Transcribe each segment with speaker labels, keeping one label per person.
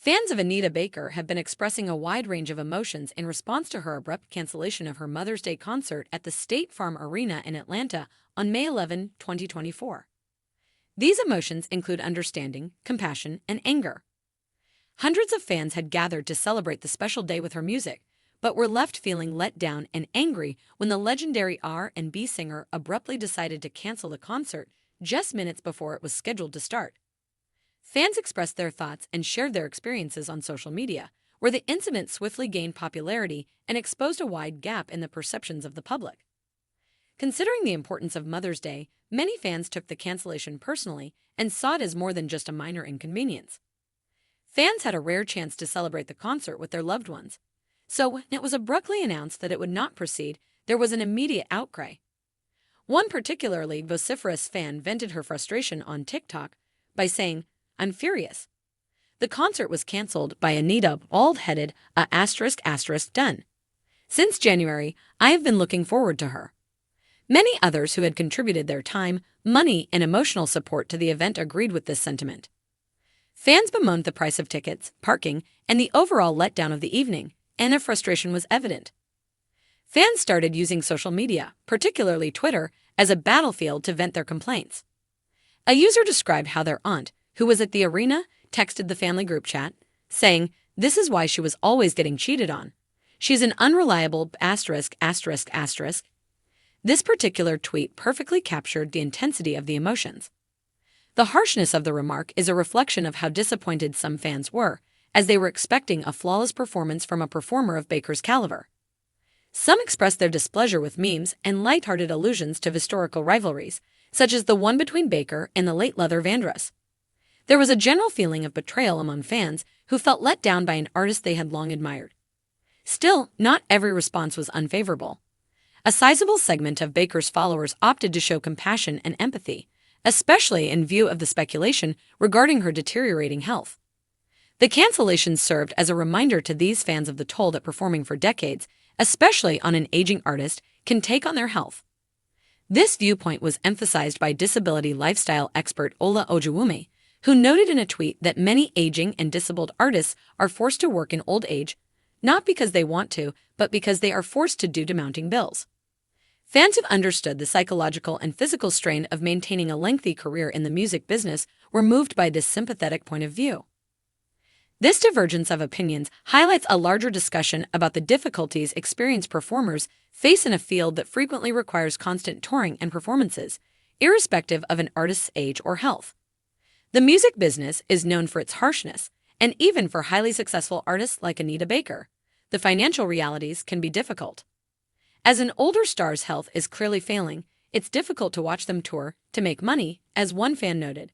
Speaker 1: Fans of Anita Baker have been expressing a wide range of emotions in response to her abrupt cancellation of her Mother's Day concert at the State Farm Arena in Atlanta on May 11, 2024. These emotions include understanding, compassion, and anger. Hundreds of fans had gathered to celebrate the special day with her music, but were left feeling let down and angry when the legendary R&B singer abruptly decided to cancel the concert just minutes before it was scheduled to start. Fans expressed their thoughts and shared their experiences on social media, where the incident swiftly gained popularity and exposed a wide gap in the perceptions of the public. Considering the importance of Mother's Day, many fans took the cancellation personally and saw it as more than just a minor inconvenience. Fans had a rare chance to celebrate the concert with their loved ones, so when it was abruptly announced that it would not proceed, there was an immediate outcry. One particularly vociferous fan vented her frustration on TikTok by saying, "I'm furious. The concert was canceled by Anita bald-headed done. Since January, I have been looking forward to her." Many others who had contributed their time, money, and emotional support to the event agreed with this sentiment. Fans bemoaned the price of tickets, parking, and the overall letdown of the evening, and their frustration was evident. Fans started using social media, particularly Twitter, as a battlefield to vent their complaints. A user described how their aunt, who was at the arena, texted the family group chat, saying, "This is why she was always getting cheated on. She's an unreliable *****. This particular tweet perfectly captured the intensity of the emotions. The harshness of the remark is a reflection of how disappointed some fans were, as they were expecting a flawless performance from a performer of Baker's caliber. Some expressed their displeasure with memes and lighthearted allusions to historical rivalries, such as the one between Baker and the late Luther Vandross. There was a general feeling of betrayal among fans who felt let down by an artist they had long admired. Still, not every response was unfavorable. A sizable segment of Baker's followers opted to show compassion and empathy, especially in view of the speculation regarding her deteriorating health. The cancellation served as a reminder to these fans of the toll that performing for decades, especially on an aging artist, can take on their health. This viewpoint was emphasized by disability lifestyle expert Ola Ojuwume, who noted in a tweet that many aging and disabled artists are forced to work in old age, not because they want to, but because they are forced to due to mounting bills. Fans who understood the psychological and physical strain of maintaining a lengthy career in the music business were moved by this sympathetic point of view. This divergence of opinions highlights a larger discussion about the difficulties experienced performers face in a field that frequently requires constant touring and performances, irrespective of an artist's age or health. The music business is known for its harshness, and even for highly successful artists like Anita Baker, the financial realities can be difficult. As an older star's health is clearly failing, it's difficult to watch them tour to make money, as one fan noted.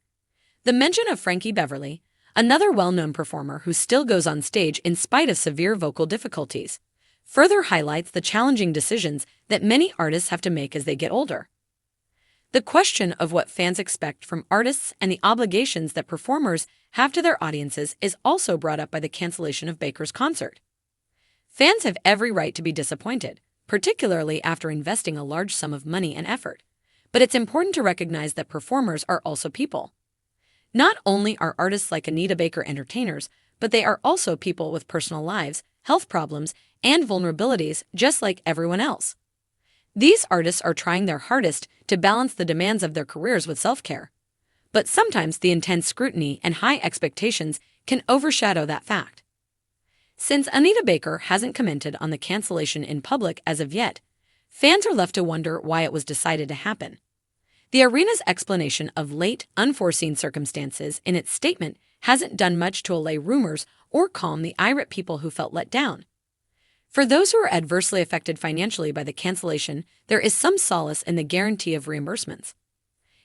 Speaker 1: The mention of Frankie Beverly, another well-known performer who still goes on stage in spite of severe vocal difficulties, further highlights the challenging decisions that many artists have to make as they get older. The question of what fans expect from artists and the obligations that performers have to their audiences is also brought up by the cancellation of Baker's concert. Fans have every right to be disappointed, particularly after investing a large sum of money and effort, but it's important to recognize that performers are also people. Not only are artists like Anita Baker entertainers, but they are also people with personal lives, health problems, and vulnerabilities just like everyone else. These artists are trying their hardest to balance the demands of their careers with self-care, but sometimes the intense scrutiny and high expectations can overshadow that fact. Since Anita Baker hasn't commented on the cancellation in public as of yet, fans are left to wonder why it was decided to happen. The arena's explanation of late, unforeseen circumstances in its statement hasn't done much to allay rumors or calm the irate people who felt let down. For those who are adversely affected financially by the cancellation, there is some solace in the guarantee of reimbursements.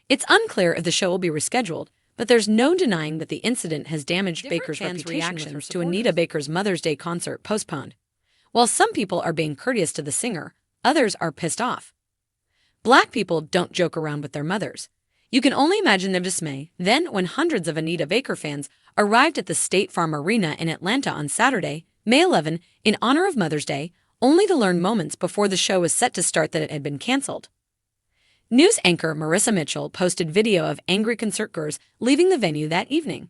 Speaker 1: It's unclear if the show will be rescheduled, but there's no denying that the incident has damaged Baker's reputation to Anita Baker's Mother's Day concert postponed. While some people are being courteous to the singer, others are pissed off. Black people don't joke around with their mothers. You can only imagine their dismay then when hundreds of Anita Baker fans arrived at the State Farm Arena in Atlanta on Saturday, May 11, in honor of Mother's Day, only to learn moments before the show was set to start that it had been canceled. News anchor Marissa Mitchell posted video of angry concertgoers leaving the venue that evening.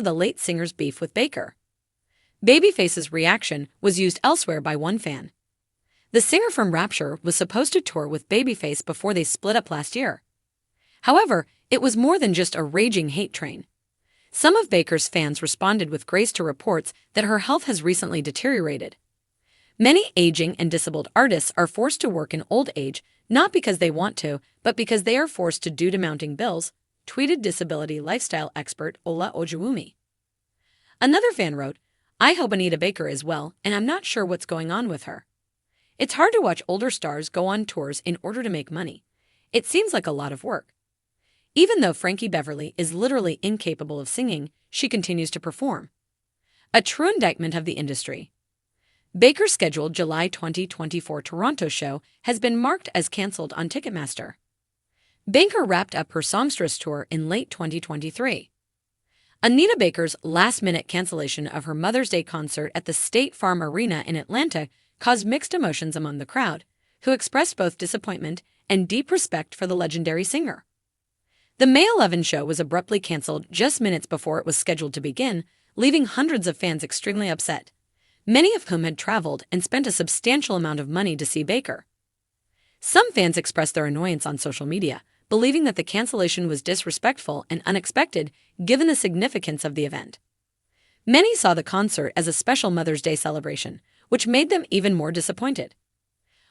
Speaker 1: to the late singer's beef with Baker. Babyface's reaction was used elsewhere by one fan. The singer from Rapture was supposed to tour with Babyface before they split up last year. However, it was more than just a raging hate train. Some of Baker's fans responded with grace to reports that her health has recently deteriorated. Many aging and disabled artists are forced to work in old age, not because they want to, but because they are forced to due to mounting bills, tweeted disability lifestyle expert Ola Ojewumi. Another fan wrote, "I hope Anita Baker is well, and I'm not sure what's going on with her. It's hard to watch older stars go on tours in order to make money. It seems like a lot of work." Even though Frankie Beverly is literally incapable of singing, she continues to perform. A true indictment of the industry. Baker's scheduled July 2024 Toronto show has been marked as cancelled on Ticketmaster. Baker wrapped up her Songstress tour in late 2023. Anita Baker's last-minute cancellation of her Mother's Day concert at the State Farm Arena in Atlanta caused mixed emotions among the crowd, who expressed both disappointment and deep respect for the legendary singer. The May 11 show was abruptly canceled just minutes before it was scheduled to begin, leaving hundreds of fans extremely upset, many of whom had traveled and spent a substantial amount of money to see Baker. Some fans expressed their annoyance on social media, believing that the cancellation was disrespectful and unexpected given the significance of the event. Many saw the concert as a special Mother's Day celebration, which made them even more disappointed.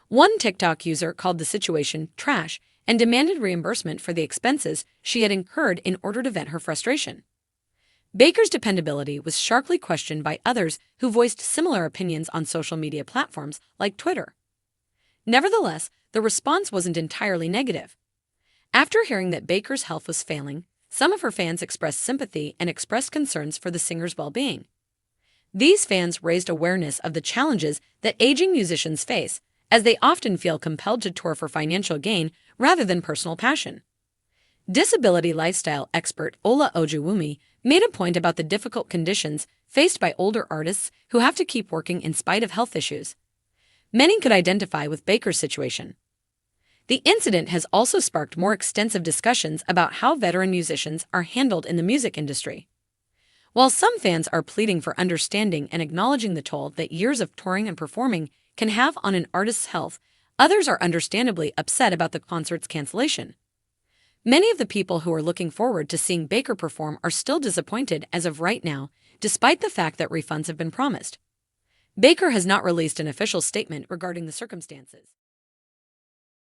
Speaker 1: One TikTok user called the situation trash and demanded reimbursement for the expenses she had incurred in order to vent her frustration. Baker's dependability was sharply questioned by others who voiced similar opinions on social media platforms like Twitter. Nevertheless, the response wasn't entirely negative. After hearing that Baker's health was failing, some of her fans expressed sympathy and expressed concerns for the singer's well-being. These fans raised awareness of the challenges that aging musicians face, as they often feel compelled to tour for financial gain rather than personal passion. Disability lifestyle expert Ola Ojewumi made a point about the difficult conditions faced by older artists who have to keep working in spite of health issues. Many could identify with Baker's situation. The incident has also sparked more extensive discussions about how veteran musicians are handled in the music industry. While some fans are pleading for understanding and acknowledging the toll that years of touring and performing can have on an artist's health, others are understandably upset about the concert's cancellation. Many of the people who are looking forward to seeing Baker perform are still disappointed as of right now, despite the fact that refunds have been promised. Baker has not released an official statement regarding the circumstances.